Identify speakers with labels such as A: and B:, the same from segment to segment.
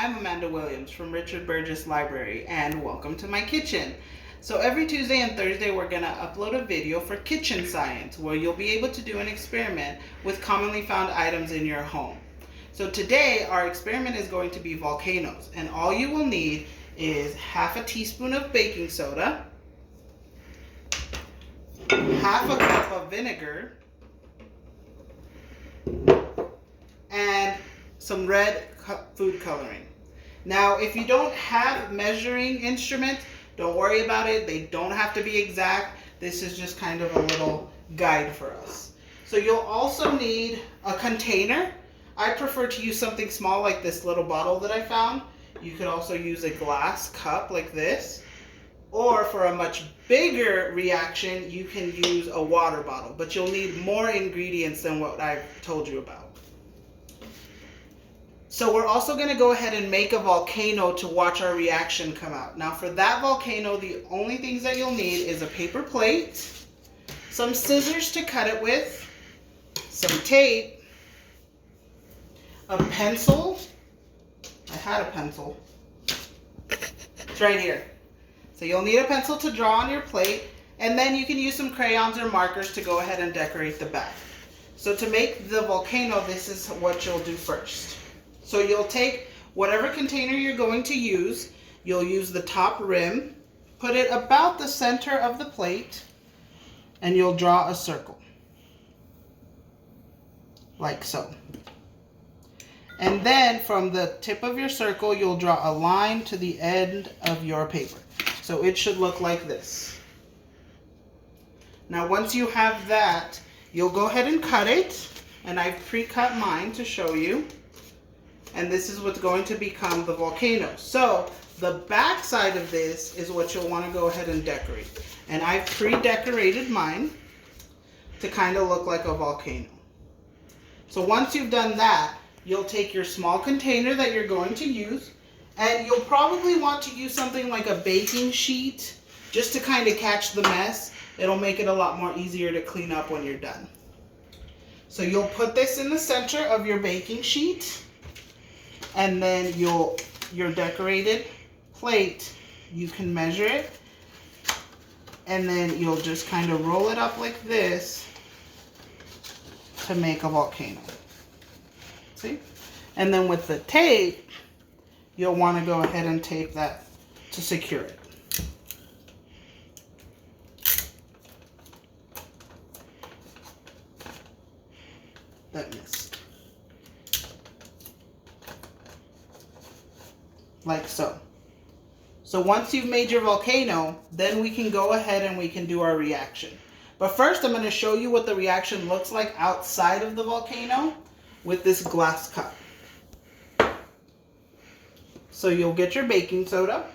A: I'm Amanda Williams from Richard Burgess Library, and welcome to my kitchen. So every Tuesday and Thursday we're going to upload a video for kitchen science where you'll be able to do an experiment with commonly found items in your home. So today our experiment is going to be volcanoes, and all you will need is half a teaspoon of baking soda, half a cup of vinegar, and some red food coloring. Now, if you don't have measuring instruments, don't worry about it. They don't have to be exact. This is just kind of a little guide for us. So you'll also need a container. I prefer to use something small like this little bottle that I found. You could also use a glass cup like this. Or for a much bigger reaction, you can use a water bottle. But you'll need more ingredients than what I've told you about. So we're also going to go ahead and make a volcano to watch our reaction come out. Now for that volcano, the only things that you'll need is a paper plate, some scissors to cut it with, some tape, a pencil. I had a pencil. It's right here. So you'll need a pencil to draw on your plate, and then you can use some crayons or markers to go ahead and decorate the back. So to make the volcano, this is what you'll do first. So you'll take whatever container you're going to use, you'll use the top rim, put it about the center of the plate, and you'll draw a circle. Like so. And then from the tip of your circle, you'll draw a line to the end of your paper. So it should look like this. Now once you have that, you'll go ahead and cut it, and I've pre-cut mine to show you. And this is what's going to become the volcano. So the back side of this is what you'll want to go ahead and decorate. And I've pre-decorated mine to kind of look like a volcano. So once you've done that, you'll take your small container that you're going to use, and you'll probably want to use something like a baking sheet just to kind of catch the mess. It'll make it a lot more easier to clean up when you're done. So you'll put this in the center of your baking sheet. And then your decorated plate, you can measure it, and then you'll just kind of roll it up like this to make a volcano. See? And then with the tape, you'll want to go ahead and tape that to secure it. That missed. Like so. So once you've made your volcano, then we can go ahead and we can do our reaction. But first I'm going to show you what the reaction looks like outside of the volcano with this glass cup. So you'll get your baking soda.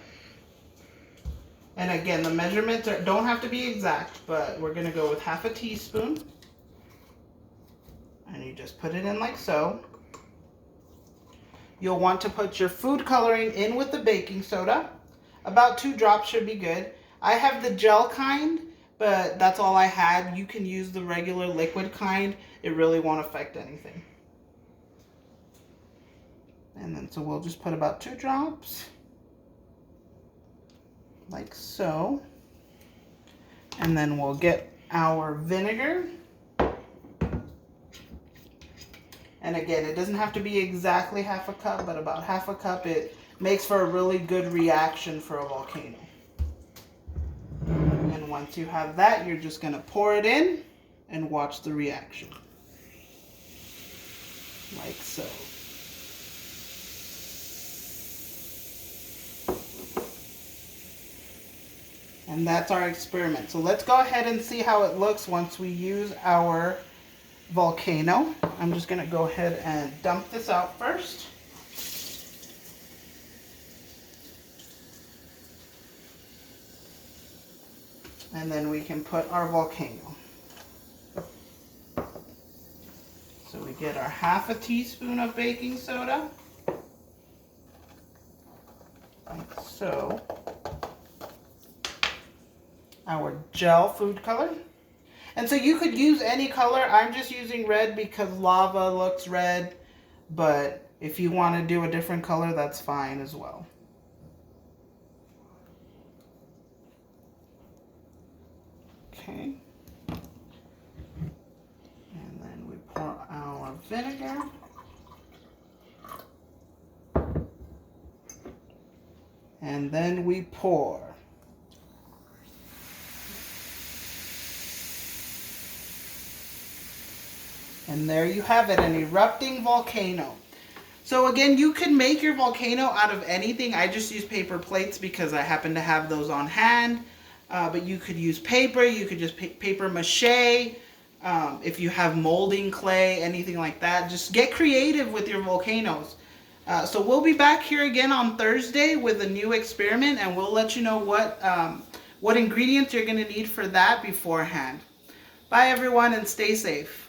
A: And again, the measurements don't have to be exact, but we're going to go with half a teaspoon. And you just put it in like so. You'll want to put your food coloring in with the baking soda. About 2 drops should be good. I have the gel kind, but that's all I had. You can use the regular liquid kind. It really won't affect anything. And then so we'll just put about 2 drops. Like so. And then we'll get our vinegar. And again, it doesn't have to be exactly half a cup, but about half a cup. It makes for a really good reaction for a volcano. And once you have that, you're just going to pour it in and watch the reaction. Like so. And that's our experiment. So let's go ahead and see how it looks once we use our volcano. I'm just going to go ahead and dump this out first. And then we can put our volcano. So we get our half a teaspoon of baking soda. Like so. Our gel food color. And so you could use any color. I'm just using red because lava looks red, but If you want to do a different color, that's fine as well. Okay. And then we pour our vinegar. And then we pour. And there you have it, an erupting volcano. So again, you can make your volcano out of anything. I just use paper plates because I happen to have those on hand. But you could use paper, you could just paper mache. If you have molding clay, anything like that, just get creative with your volcanoes. So we'll be back here again on Thursday with a new experiment, and we'll let you know what ingredients you're going to need for that beforehand. Bye everyone, and stay safe.